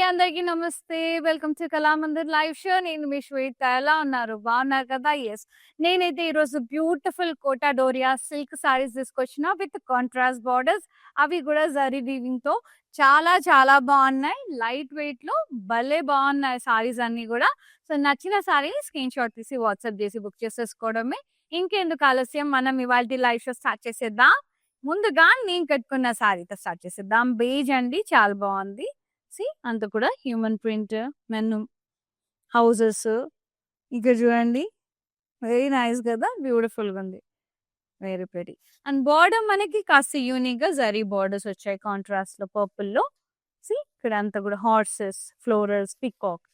అందరికీ నమస్తే. Welcome to Kalamandir live show. నేను మీ శ్వేత. ఎలా ఉన్నారు? బాగున్నారు కదా? యెస్. నేనైతే ఈరోజు beautiful Kota Doria silk saris తీసుకొచ్చిన విత్ కాంట్రాస్ట్ బార్డర్స్. అవి కూడా జరీ వీవింగ్‌తో చాలా చాలా బాగున్నాయి. లైట్ వెయిట్‌లో భలే బాగున్నాయి సారీస్ అన్నీ కూడా. సో, నచ్చిన సారీ స్క్రీన్ షాట్ తీసి వాట్సాప్ చేసి బుక్ చేసేసుకోవడమే. ఇంకెందుకు ఆలస్యం, మనం ఇవాల్టి లైవ్ షో స్టార్ట్ చేసేద్దాం. ముందుగా నేను కట్టుకున్న సారీతో స్టార్ట్ చేసేద్దాం. బేజ్ అండి, చాలా బాగుంది. అంత కూడా హ్యూమన్ ప్రింట్, మెన్ హౌసెస్ ఇక్కడ చూడండి. వెరీ నైస్ కదా, బ్యూటిఫుల్ గా ఉంది. Very pretty. అండ్ బార్డర్ మనకి కాస్త యూనిక్ గా జరీ బార్డర్స్ వచ్చాయి కాంట్రాస్ట్ లో, పర్పుల్ లో. ఇక్కడ అంతా కూడా హార్సెస్, ఫ్లోరల్స్, పికాక్స్.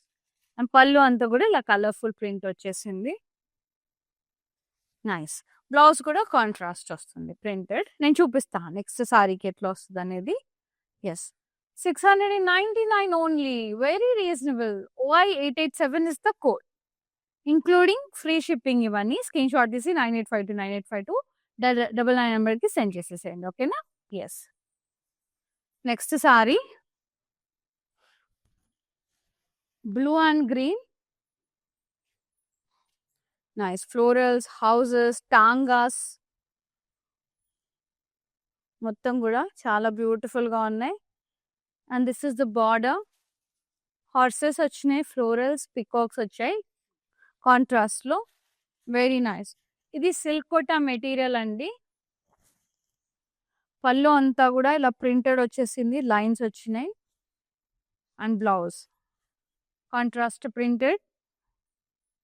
అండ్ పళ్ళు అంతా కూడా ఇలా కలర్ఫుల్ ప్రింట్ వచ్చేసింది. నైస్. బ్లౌజ్ కూడా కాంట్రాస్ట్ వస్తుంది ప్రింటెడ్. నేను చూపిస్తాను నెక్స్ట్ సారీకి ఎట్లా వస్తుంది అనేది. Yes, 699 only. Very reasonable. OI887 is the code, including free shipping. ఇవన్నీ స్క్రీన్ షాట్ తీసి 98529852 99 నెంబర్ కి సెండ్ చేసేసేయండి. ఓకేనా? Yes. Next sari blue and green. Nice florals, horses, టాంగాస్ మొత్తం కూడా చాలా బ్యూటిఫుల్ గా ఉన్నాయి. And this is the border. Horses వచ్చినాయి, ఫ్లోరల్స్, పికాక్స్ వచ్చాయి కాంట్రాస్ట్ లో. Very nice. ఇది సిల్క్ కోటా మెటీరియల్ అండి. పళ్ళు అంతా కూడా ఇలా ప్రింటెడ్ వచ్చేసింది, లైన్స్ వచ్చినాయి. And blouse contrast printed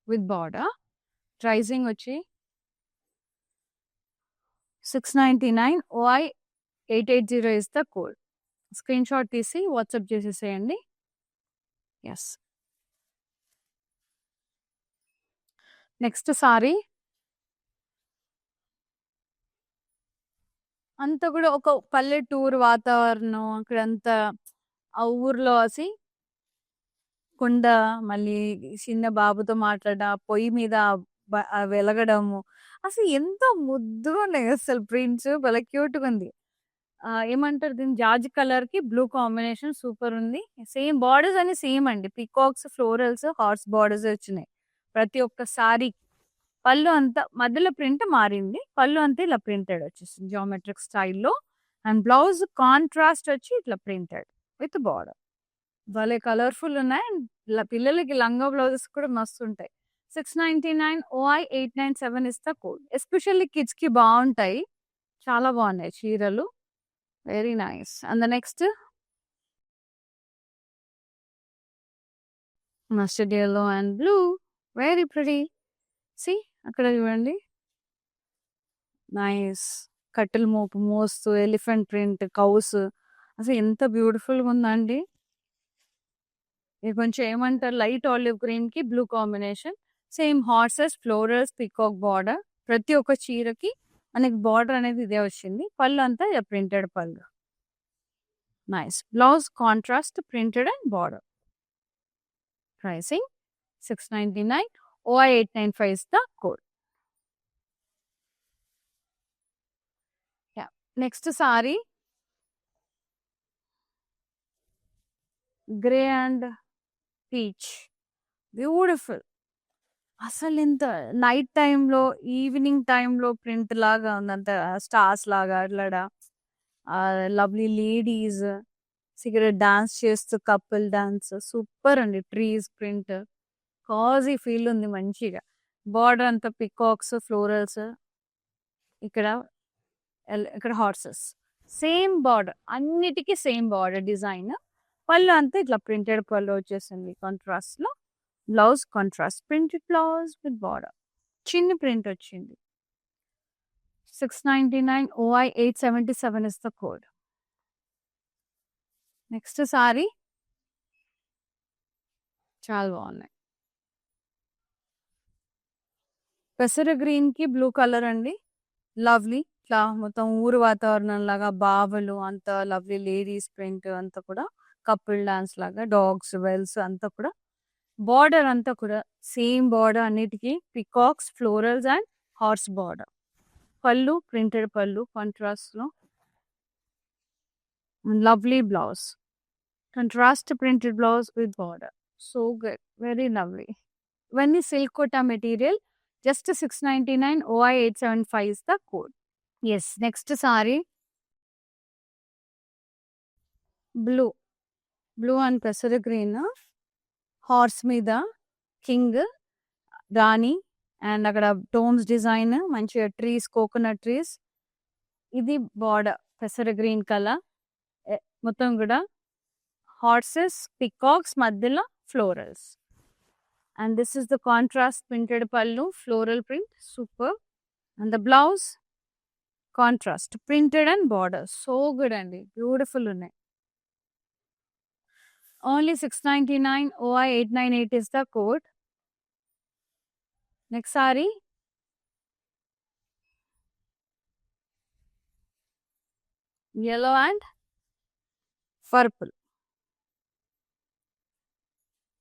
with border. Pricing వచ్చి 699. OI880 is the code. Screen shot తీసి వాట్సాప్ చేసేసేయండి. ఎస్. నెక్స్ట్ సారీ అంతా కూడా ఒక పల్లెటూరు వాతావరణం. అక్కడంతా ఆ ఊర్లో కుండ, మళ్ళీ చిన్న బాబుతో మాట్లాడ, పొయ్యి మీద వెలగడము, అసలు ఎంత ముద్దుగా ఉన్నాయి అసలు ప్రింట్స్. భలే క్యూట్ గా ఉంది. ఏమంటారు దీన్ని, జార్జ్ కలర్ కి బ్లూ కాంబినేషన్ సూపర్ ఉంది. సేమ్ బార్డర్స్ అన్ని సేమ్ అండి. పికాక్స్, ఫ్లోరల్స్, హార్స్ బార్డర్స్ వచ్చినాయి ప్రతి ఒక్క సారీ. పళ్ళు అంతా మధ్యలో ప్రింట్ మారింది. పళ్ళు అంతా ఇలా ప్రింటెడ్ వచ్చేసింది జియోమెట్రిక్ స్టైల్లో. అండ్ బ్లౌజ్ కాంట్రాస్ట్ వచ్చి ఇట్లా ప్రింటెడ్ విత్ బార్డర్. భలే కలర్ఫుల్ ఉన్నాయి. అండ్ పిల్లలకి లంగా బ్లౌజెస్ కూడా మస్తు ఉంటాయి. 699. OI897 is the code. Especially kids కి బాగుంటాయి. చాలా బాగున్నాయి చీరలు. Very nice. And the next mustard yellow and blue. Very pretty. See అక్కడ చూడండి. నైస్. కట్టెల మోపు మోస్తూ ఎలిఫెంట్ ప్రింట్, కౌస్, అసలు ఎంత బ్యూటిఫుల్ గా ఉందండి. ఇది కొంచెం ఏమంటారు, లైట్ ఆలివ్ గ్రీన్ కి blue combination. Same horses, florals, peacock border. ప్రతి ఒక్క చీరకి మనకి బార్డర్ అనేది ఇదే వచ్చింది. పళ్ళు అంతా ప్రింటెడ్ పళ్ళు. Nice. Blouse contrast printed and border. Pricing 699. OI895 is the code. Yeah. Next sorry grey and peach. Beautiful. అసలు ఇంత నైట్ టైంలో, ఈవినింగ్ టైంలో ప్రింట్ లాగా ఉంది. అంత స్టార్స్ లాగా అట్లా లవ్లీ లేడీస్ ఇక్కడ డాన్స్ చేస్తూ, కపుల్ డాన్స్ సూపర్ అండి. ట్రీస్ ప్రింట్, కాజీ ఫీల్ ఉంది మంచిగా. బార్డర్ అంతా పికాక్స్, ఫ్లోరల్స్, ఇక్కడ ఇక్కడ హార్సెస్. సేమ్ బార్డర్, అన్నిటికీ సేమ్ బార్డర్ డిజైన్. పళ్ళు అంతా ఇట్లా ప్రింటెడ్ పళ్ళు వచ్చేసింది కాంట్రాస్ట్ లో. Blouse contrast printed blouse with border. చిన్న ప్రింట్ వచ్చింది. 699. OI877 is the code. Next sorry చాలా బాగున్నాయి. పెసర గ్రీన్ కి బ్లూ కలర్ అండి. లవ్లీ. ఇట్లా మొత్తం ఊరు వాతావరణం లాగా, బావలు అంతా లవ్లీ లేడీస్ ప్రింట్ అంతా కూడా కపుల్ డాన్స్ లాగా, డాగ్స్, వెల్స్ అంతా కూడా. బార్డర్ అంతా కూడా సేమ్ బార్డర్ అన్నిటికీ. Peacocks, florals and horse border. పళ్ళు ప్రింటెడ్ పళ్ళు కాంట్రాస్ట్ లో. Lovely blouse. Contrast printed blouse with border. So good. Very lovely. When the silk kota material, just 699 OI 875 is the code. Yes, next saree. Blue and pesara green. Horse మీద king, రాణి and అక్కడ టోమ్స్ design మంచిగా trees coconut trees ఇది border పెసర green colour మొత్తం కూడా horses peacocks మధ్యలో florals and this is the contrast printed పళ్ళు floral print super and the blouse contrast printed and border so good అండి బ్యూటిఫుల్ ఉన్నాయి only 699 OI 898 is the code. Next saree. Yellow and purple.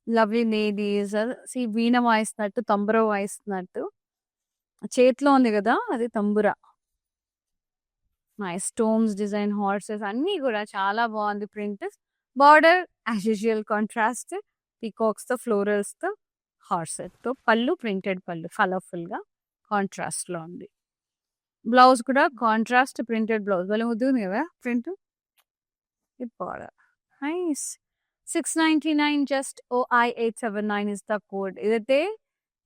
Lovely ladies. See, veena vaistunattu, tambura vaistunattu. చేతిలో ఉంది కదా అది tambura nice stones design horses అన్నీ కూడా చాలా బాగుంది print border as usual contrast peacocks తో ఫ్లోరల్స్ తో హార్సెస్ తో పళ్ళు ప్రింటెడ్ పళ్ళు కలర్ఫుల్ గా కాంట్రాస్ట్ లో ఉంది బ్లౌజ్ కూడా కాంట్రాస్ట్ ప్రింటెడ్ బ్లౌజ్ వాళ్ళ ముద్దుంది కదా ప్రింట్ ఇది border nice 699 just OI 879 is the code ఇదైతే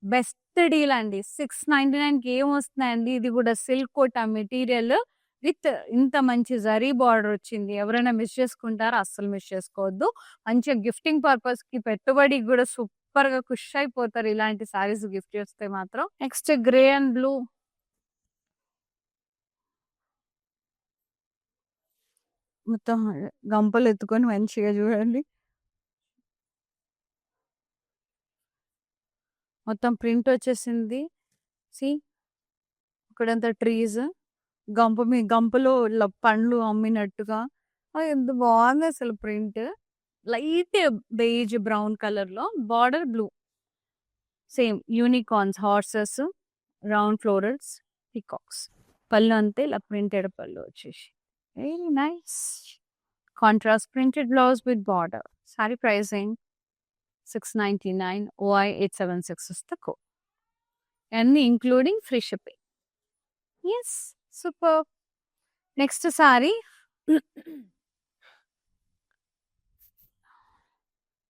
బెస్ట్ డీల్ అండి 699కి ఏం వస్తున్నాయండి ఇది కూడా సిల్క్ కోటా మెటీరియల్ విత్ ఇంత మంచి జరీ బార్డర్ వచ్చింది ఎవరైనా మిస్ చేసుకుంటారో అస్సలు మిస్ చేసుకోవద్దు మంచిగా గిఫ్టింగ్ పర్పస్ కి పెట్టుబడికి కూడా సూపర్ గా ఖుష్ అయిపోతారు ఇలాంటి సారీస్ గిఫ్ట్ చేస్తే మాత్రం నెక్స్ట్ గ్రే అండ్ బ్లూ మొత్తం గంపలు ఎత్తుకొని మంచిగా చూడండి మొత్తం ప్రింట్ వచ్చేసింది సి ఇక్కడంతా ట్రీస్ గంపలో పండ్లు అమ్మినట్టుగా ఎంత బాగుంది అసలు print light beige brown colour లో border blue same unicorns horses round florals peacocks పళ్ళు అంతే ఇలా ప్రింటెడ్ పళ్ళు వచ్చేసి very nice contrast printed blouse with border sari pricing 699 OI 876 is the code and including free shipping. Yes, super. Next saree.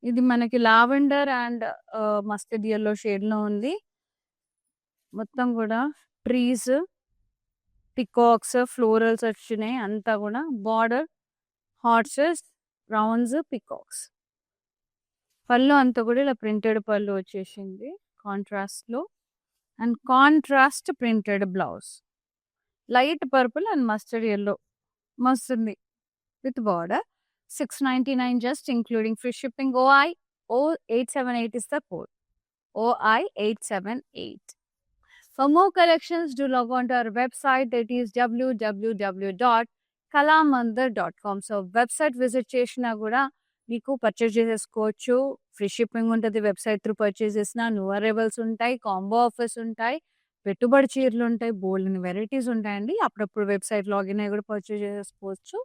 ఇది మనకి lavender and mustard yellow shade లో ఉంది మొత్తం కూడా ట్రీస్ పికాక్స్ ఫ్లోరల్స్ వచ్చినాయి అంతా కూడా బార్డర్ హార్సెస్ రౌండ్స్ పికాక్స్ పళ్ళు అంతా కూడా ఇలా ప్రింటెడ్ పళ్ళు వచ్చేసింది కాంట్రాస్ట్ లో and contrast printed blouse light purple and mustard yellow మస్తుంది with border 699 just including free shipping OI 0878 is the code OI 878. For more collections do log on to our website that is www.kalamandir.com. So website visit చేసినా కూడా మీకు purchase చేసేసుకోవచ్చు free shipping ఉంటుంది website through purchase చేసిన new arrivals ఉంటాయి combo offers ఉంటాయి పెట్టుబడి చీరలు ఉంటాయి బోల్డ్ వెరైటీస్ ఉంటాయండి అప్పుడప్పుడు వెబ్సైట్ లాగిన్ అయ్యి కూడా పర్చేస్ చేసుకోవచ్చు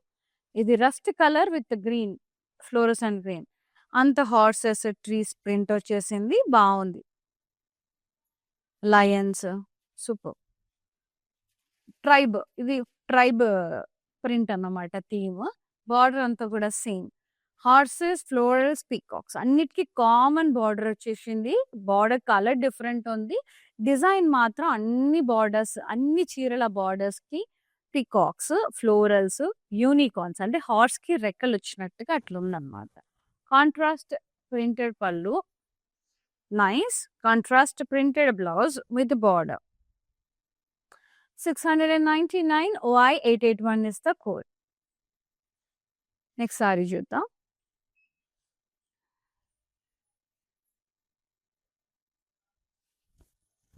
ఇది rust colour with green florals and green అంత హార్సెస్ ట్రీస్ ప్రింట్ వచ్చేసింది బాగుంది లయన్స్ సూపర్ ఇది ట్రైబ్ ప్రింట్ అన్నమాట థీమ్ బార్డర్ అంతా కూడా సేమ్ హార్సెస్ ఫ్లోరల్స్ పీకాక్స్ అన్నిటికీ కామన్ బార్డర్ వచ్చేసింది బార్డర్ కలర్ డిఫరెంట్ ఉంది డిజైన్ మాత్రం అన్ని బార్డర్స్ అన్ని చీరల బార్డర్స్ కి పీకాక్స్ ఫ్లోరల్స్ యూనికార్న్స్ అంటే హార్స్ కి రెక్కలు వచ్చినట్టుగా అట్లా ఉందన్నమాట కాంట్రాస్ట్ ప్రింటెడ్ పళ్ళు nice contrast printed blouse with border 699 OI 881 is the code. Next sari చూద్దాం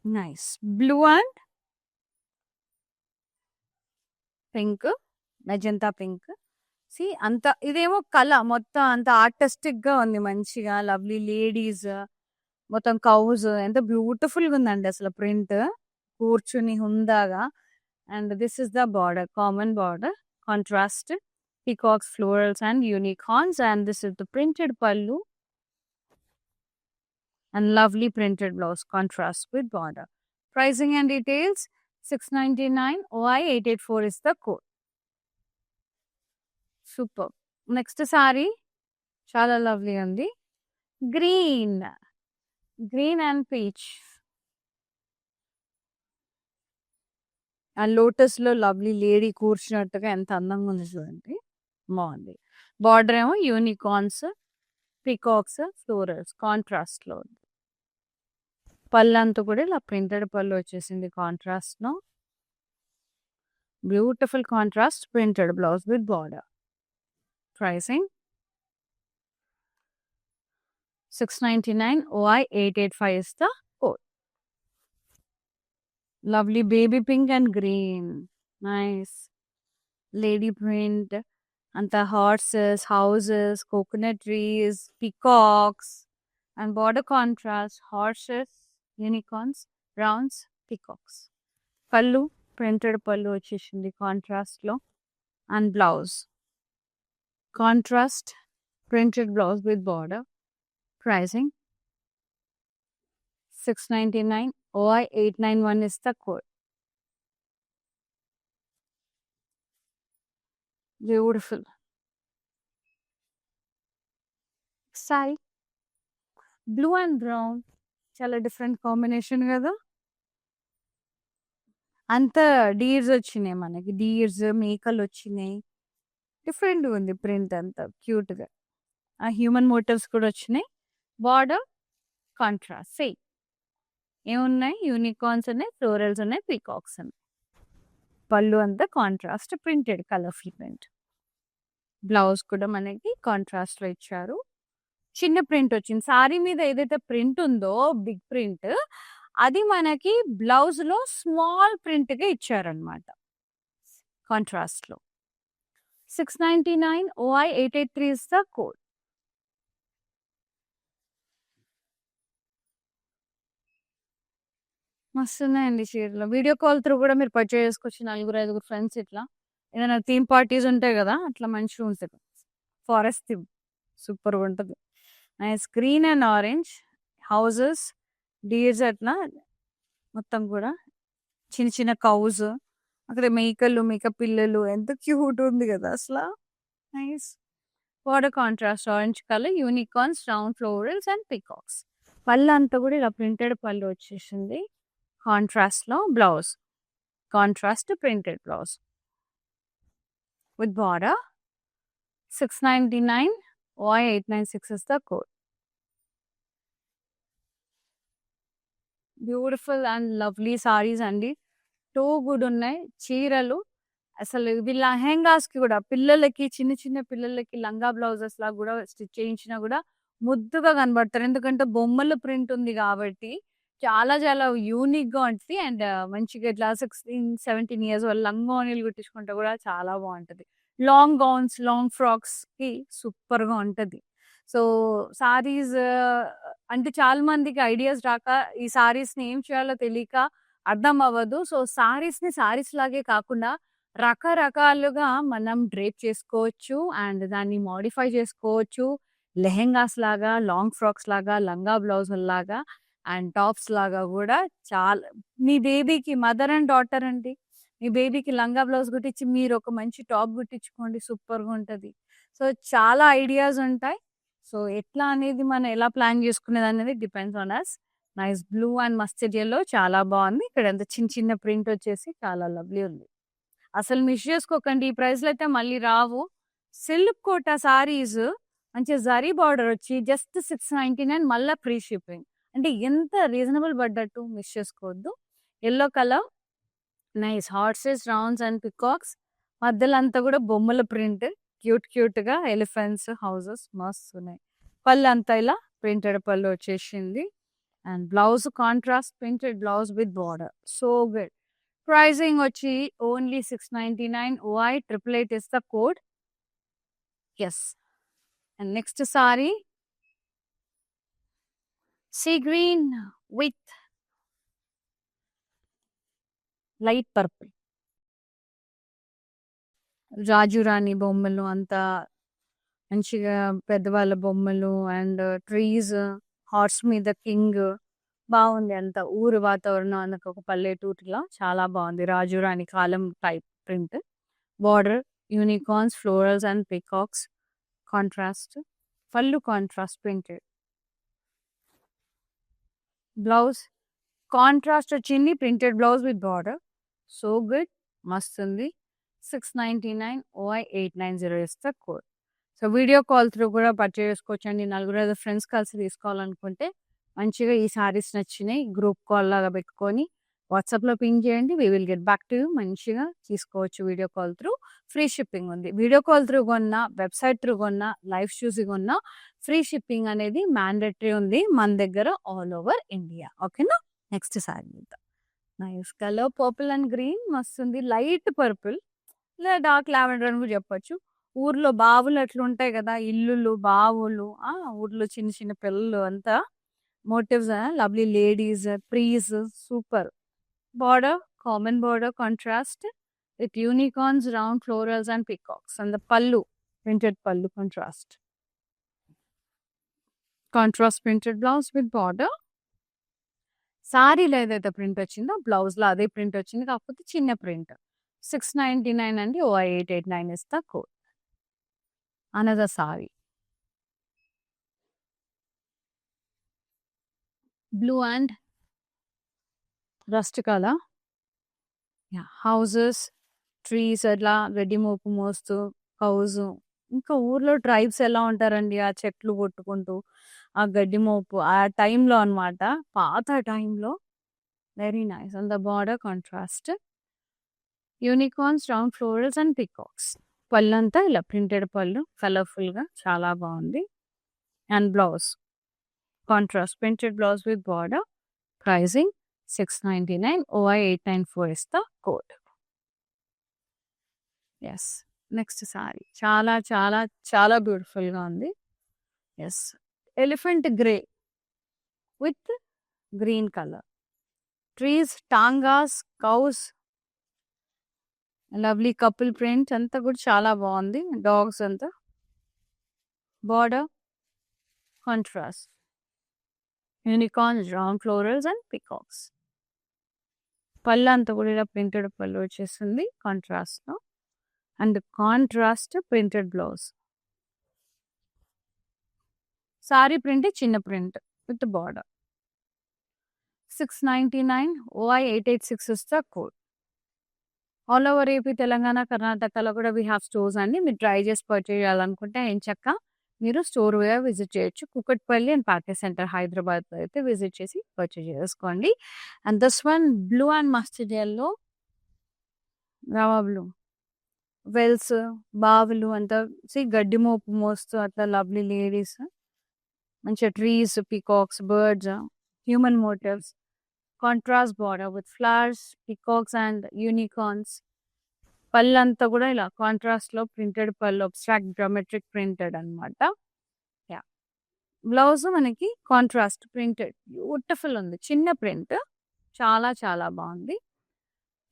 nice blue and pink magenta pink see అంత ఇదేమో కళ మొత్తం అంత ఆర్టిస్టిక్ గా ఉంది మంచిగా లవ్లీ లేడీస్ మొత్తం కౌస్ ఎంత బ్యూటిఫుల్ గా ఉందండి అసలు ప్రింట్ కూర్చుని హుందాగా and this is the border common border contrast peacocks, florals and unicorns, and this is the printed pallu and lovely printed blouse contrast with border. Pricing and details 699 OI 884 is the code. Super. Next saree చాలా lovely ఉంది. Green and peach. ఆ lotus లో lovely lady కూర్చున్నట్టుగా ఎంత అందంగా ఉంది చూడండి. బాగుంది. Border ఏమో యూనికార్న్స్, పికాక్స్, ఫ్లోరల్స్ కాంట్రాస్ట్ లో ఉంది. పళ్ళు అంతా కూడా ఇలా ప్రింటెడ్ పళ్ళు వచ్చేసింది కాంట్రాస్ట్ లో. Beautiful contrast printed blouse with border. Pricing 699 OI 885 is the code. Lovely baby pink and green. Nice. Lady print. And the horses, houses, coconut trees, peacocks, and border contrast, horses, unicorns, browns, peacocks. Pallu, printed pallu వచ్చేసింది contrast లో. And blouse. Contrast, printed blouse with border. Pricing 699 OI 891 is the code. Beautiful. Saree. Blue and brown. చాలా different combination కదా. అంత deers వచ్చినాయి మనకి. Deers మేకలు వచ్చినాయి. Different ఉంది ప్రింట్ అంతా క్యూట్ గా. ఆ హ్యూమన్ మోటివ్స్ కూడా వచ్చినాయి. Border contrast same. ఏమున్నాయి? యూనికార్న్స్ ఉన్నాయి, ఫ్లోరల్స్ ఉన్నాయి, పీకాక్స్ ఉన్నాయి. పళ్ళు అంతా contrast printed colourful print. Blouse కూడా మనకి కాంట్రాస్ట్ లో ఇచ్చారు. చిన్న ప్రింట్ వచ్చింది. సారీ మీద ఏదైతే ప్రింట్ ఉందో బిగ్ ప్రింట్, అది మనకి బ్లౌజ్ లో స్మాల్ ప్రింట్ గా ఇచ్చారనమాట కాంట్రాస్ట్ లో. 699 OI 883 is the code. మస్తు ఉన్నాయండి చీరలు. వీడియో కాల్ త్రూ కూడా మీరు పర్చేజ్ చేసుకోవచ్చు. 4-5 ఫ్రెండ్స్ ఇట్లా ఏదైనా థీమ్ పార్టీస్ ఉంటాయి కదా, అట్లా మంచిగా ఉంటుంది. ఫారెస్ట్ థీమ్ సూపర్గా ఉంటుంది. Nice. Green and orange houses, deers అట్లా మొత్తం కూడా చిన్న చిన్న కౌస్, అక్కడ మేకలు, మేక పిల్లలు, ఎంత క్యూట్ ఉంది కదా అసలు. Nice. Border contrast orange colour, unicorns, round florals and peacocks. పళ్ళు అంతా కూడా ఇలా ప్రింటెడ్ పళ్ళు వచ్చేసింది కాంట్రాస్ట్ లో. Blouse contrast printed blouse with border. 699 OI 896 is the code. Beautiful and lovely saris అండి. టూ గుడ్ ఉన్నాయి చీరలు. అసలు ఇవి లెహెంగాస్ కి కూడా, పిల్లలకి చిన్న చిన్న పిల్లలకి లంగా బ్లౌజెస్ లాగా కూడా స్టిచ్ చేయించినా కూడా ముద్దుగా కనబడతారు. ఎందుకంటే బొమ్మల ప్రింట్ ఉంది కాబట్టి చాలా చాలా యూనిక్ గా ఉంటుంది. అండ్ మంచిగా ఇట్లా 16-17 ఇయర్స్ వాళ్ళు లంగా ఓనీలు కుట్టించుకుంటే కూడా చాలా బాగుంటది. లాంగ్ గౌన్స్, లాంగ్ ఫ్రాక్స్ కి సూపర్ గా ఉంటది. సో సారీస్ అంటే చాలా మందికి ఐడియాస్ రాక ఈ సారీస్ ని ఏం చేయాలో తెలియక అర్థం అవ్వదు. సో సారీస్ ని సారీస్ లాగే కాకుండా రకరకాలుగా మనం డ్రేప్ చేసుకోవచ్చు అండ్ దాన్ని మోడిఫై చేసుకోవచ్చు. లెహెంగాస్ లాగా, లాంగ్ ఫ్రాక్స్ లాగా, లంగా బ్లౌజుల లాగా అండ్ టాప్స్ లాగా కూడా చాలా. మీ బేబీకి మదర్ అండ్ డాటర్ అండి, మీ బేబీకి లంగా బ్లౌజ్ కుట్టించి మీరు ఒక మంచి టాప్ కుట్టించుకోండి, సూపర్గా ఉంటుంది. సో చాలా ఐడియాస్ ఉంటాయి. సో ఎట్లా అనేది మనం ఎలా ప్లాన్ చేసుకునేది అనేది depends on us. Nice. Blue and mustard yellow చాలా బాగుంది. ఇక్కడ ఎంత చిన్న చిన్న ప్రింట్ వచ్చేసి చాలా లవ్లీ ఉంది. అసలు మిస్ చేసుకోకండి. ఈ ప్రైస్లో అయితే మళ్ళీ రావు. సిల్క్ కోట సారీస్ మంచిగా జరీ బార్డర్ వచ్చి జస్ట్ 699, మళ్ళీ ఫ్రీ షిప్పింగ్. అంటే ఎంత రీజనబుల్ పడ్డట్టు, మిస్ చేసుకోవద్దు. Yellow colour nice. Horses, rounds and peacocks, మధ్యలో అంతా కూడా బొమ్మల ప్రింట్ క్యూట్ క్యూట్ గా. ఎలిఫెంట్స్, హౌసెస్ మస్తు ఉన్నాయి. పళ్ళు అంతా ఇలా ప్రింటెడ్ పళ్ళు వచ్చేసింది. And blouse contrast printed blouse with border. So good. Pricing వచ్చి only 699 OI 888 is the code. Yes. And next saree, sea green with light purple. రాజు రాణి బొమ్మలు అంతా మంచిగా పెద్దవాళ్ళ బొమ్మలు అండ్ ట్రీస్, హార్స్ మీద కింగ్ బాగుంది. అంతా ఊరు వాతావరణం అందుకు ఒక పల్లెటూరులా చాలా బాగుంది. రాజు రాణి కాలం type print. Border unicorns, florals and peacocks. Contrast pallu contrast printed. Blouse contrast వచ్చింది, printed blouse with border. So good, మస్తు ఉంది. 699 OI 890 is the code. So video call through కూడా పర్చేస్ చేసుకోవచ్చండి. నలుగురు ఐదు ఫ్రెండ్స్ కలిసి తీసుకోవాలనుకుంటే మంచిగా ఈ సారీస్ నచ్చినాయి గ్రూప్ కాల్ లాగా పెట్టుకొని వాట్సాప్లో పింగ్ చేయండి. We will get back to you. మంచిగా తీసుకోవచ్చు video call through. Free shipping ఉంది. వీడియో కాల్ త్రూ కొన్నా, వెబ్సైట్ త్రూ కొన్నా, లైవ్ చూసి కొన్నా ఫ్రీ షిప్పింగ్ అనేది మ్యాండేటరీ ఉంది మన దగ్గర ఆల్ ఓవర్ ఇండియా. ఓకేనా? Next sari nice colour purple and green మస్తుంది. లైట్ పర్పుల్ లేదా డార్క్ లావెండర్ అని కూడా చెప్పొచ్చు. ఊర్లో బావులు అట్లా ఉంటాయి కదా, ఇల్లులు బావులు, ఊర్లో చిన్న చిన్న పిల్లలు అంతా motifs, lovely ladies, trees, super. Border common border contrast with unicorns, round florals and peacocks. And pallu printed pallu contrast. Contrast printed blouse with border. సారీలో ఏదైతే ప్రింట్ వచ్చిందో బ్లౌజ్లో అదే ప్రింట్ వచ్చింది, కాకపోతే చిన్న ప్రింట్. 699 అండి. OI 889 ఇస్తా code. Another sorry blue and rust colour. Houses, trees అట్లా గడ్డి మోపు మోస్తూ హౌస్. ఇంకా ఊర్లో ట్రైబ్స్ ఎలా ఉంటారండి, ఆ చెట్లు కొట్టుకుంటూ ఆ గడ్డి మోపు ఆ టైంలో అనమాట, పాత టైంలో. Very nice. And the border contrast unicorns, round florals and peacocks. పళ్ళు అంతా ఇలా ప్రింటెడ్ పళ్ళు కలర్ఫుల్గా చాలా బాగుంది. And blouse contrast printed blouse with border. Pricing 699 OI 894 ఇస్తా కోడ్. ఎస్. నెక్స్ట్ సారీ చాలా చాలా చాలా బ్యూటిఫుల్గా ఉంది. Yes, elephant grey with green colour. Trees, tongas, cows, lovely couple print అంతా కూడా చాలా బాగుంది. డాగ్స్ అంతా. Border contrast unicorns, round florals and peacocks. పళ్ళు అంతా కూడా ఇలా ప్రింటెడ్ పళ్ళు వచ్చేసింది కాంట్రాస్ట్లో. And contrast printed blouse. Sari print చిన్న print with border. 699 OI 886 is the code. All over AP, Telangana, కర్ణాటకలో కూడా వీ హ్యావ్ స్టోర్స్ అండి. మీరు ట్రై చేసి పర్చేజ్ చేయాలనుకుంటే ఎంచక్క మీరు స్టోర్ విజిట్ చేయొచ్చు. కుకట్పల్లి అండ్ పార్టీ సెంటర్ హైదరాబాద్లో అయితే విజిట్ చేసి పర్చేజ్ చేసుకోండి. And this one blue and mustard yellow, రవా బ్లూ. వెల్స్, బావులు అంతా గడ్డి మోపు మోస్తూ అట్లా లవ్లీ లేడీస్, మంచిగా trees, peacocks, birds, human motifs. Contrast border with flowers, peacocks and unicorns. పళ్ళు అంతా కూడా ఇలా కాంట్రాస్ట్లో ప్రింటెడ్ పళ్ళు, అబ్స్ట్రాక్ట్ డ్రామెట్రిక్ ప్రింటెడ్ అనమాట. యా, బ్లౌజ్ మనకి కాంట్రాస్ట్ ప్రింటెడ్ బ్యూటిఫుల్ ఉంది. చిన్న ప్రింట్ చాలా చాలా బాగుంది.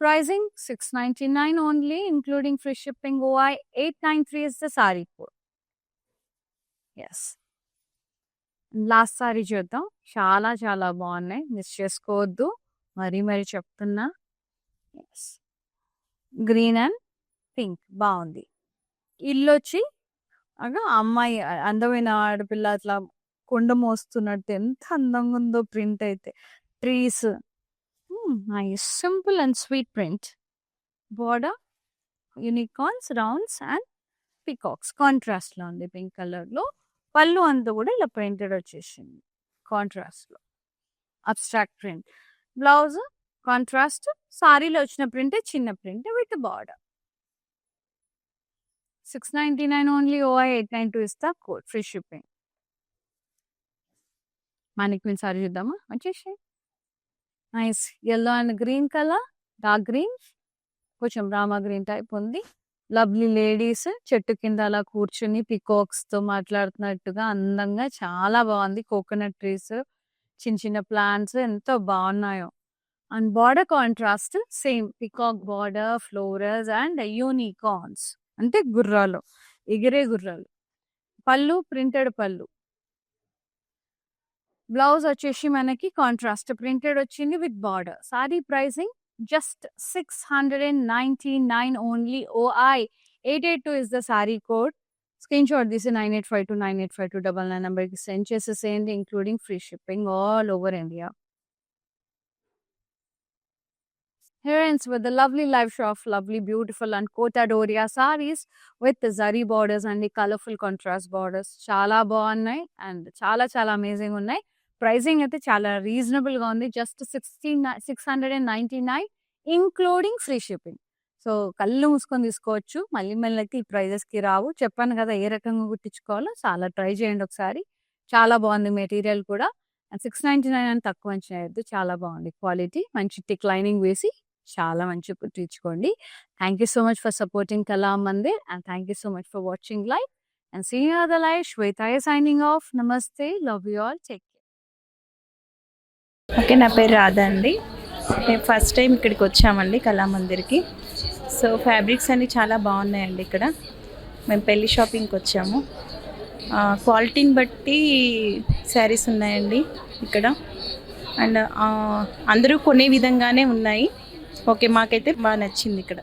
Pricing 699 only, including free shipping. OI 893 is the sari code. Yes. Last sorry చూద్దాం. చాలా చాలా బాగున్నాయి, మిస్ చేసుకోవద్దు. మరీ చెప్తున్నా. ఎస్, గ్రీన్ అండ్ పింక్ బాగుంది. ఇల్లు వచ్చి అమ్మాయి అందమైన ఆడపిల్ల అట్లా కొండ మోస్తున్నట్టు ఎంత అందంగా ఉందో ప్రింట్ అయితే. Trees, nice simple and sweet print. Border unicorns, rounds and peacocks. కాంట్రాస్ట్లో ఉంది పింక్ కలర్లో. పళ్ళు అంతా కూడా ఇలా ప్రింటెడ్ వచ్చేసింది కాంట్రాస్ట్లో, అబ్స్ట్రాక్ట్ ప్రింట్. Blouse contrast. సారీలో వచ్చిన ప్రింట్ చిన్న print with border. 699 only. OI 892 ఇస్తా కోడ్. Free shipping. మానిక్విన్ సారీ చూద్దామా? వచ్చేసి nice yellow and green colour, dark green, కొంచెం రామా గ్రీన్ టైప్ ఉంది. లవ్లీ లేడీస్ చెట్టు కింద అలా కూర్చుని పికాక్స్తో మాట్లాడుతున్నట్టుగా అందంగా చాలా బాగుంది. కోకోనట్ ట్రీస్, చిన్న చిన్న ప్లాంట్స్ ఎంతో బాగున్నాయో. And border contrast same peacock border, florals and unicorns. అంటే గుర్రాలు, ఎగిరే గుర్రాలు. పళ్ళు ప్రింటెడ్ పళ్ళు. బ్లౌజ్ వచ్చేసి మనకి కాంట్రాస్ట్ ప్రింటెడ్ వచ్చింది with border. Sari pricing just 699 only. OI 882 is the sari code. Screen shot తీసి 9852985299 నెంబర్కి సెండ్ చేసేసేయండి, including free shipping all over India. Here ends with the lovely live show of lovely, beautiful and Kota Doria sarees with the zari borders and the colorful contrast borders. Chala బాగున్నాయి and చాలా amazing ఉన్నాయి. Pricing అయితే చాలా reasonable గా ఉంది. Just 699 including free shipping. So కళ్ళు మూసుకొని తీసుకోవచ్చు. మళ్ళీ అయితే ఈ ప్రైజెస్ కి రావు. చెప్పాను కదా ఏ రకంగా కుట్టించుకోవాలో. చాలా ట్రై చేయండి ఒకసారి. చాలా బాగుంది మెటీరియల్ కూడా. 699 అని తక్కువ అంచనా వేయద్దు. చాలా బాగుంది క్వాలిటీ. మంచి టిక్ లైనింగ్ వేసి చాలా మంచి కుట్టించుకోండి. Thank you so much for supporting Kala Mandir and thank you so much for watching live and see you other live. Shweta signing off. Namaste, love you all, take care. Okay, నా పేరు రాధా అండి. మేము ఫస్ట్ టైం ఇక్కడికి వచ్చామండి కళామందిర్కి. సో ఫ్యాబ్రిక్స్ అన్నీ చాలా బాగున్నాయండి ఇక్కడ. మేము పెళ్ళి షాపింగ్కి వచ్చాము. క్వాలిటీని బట్టి శారీస్ ఉన్నాయండి ఇక్కడ. అండ్ అందరూ కొనే విధంగానే ఉన్నాయి. ఓకే, మాకైతే బాగా నచ్చింది ఇక్కడ.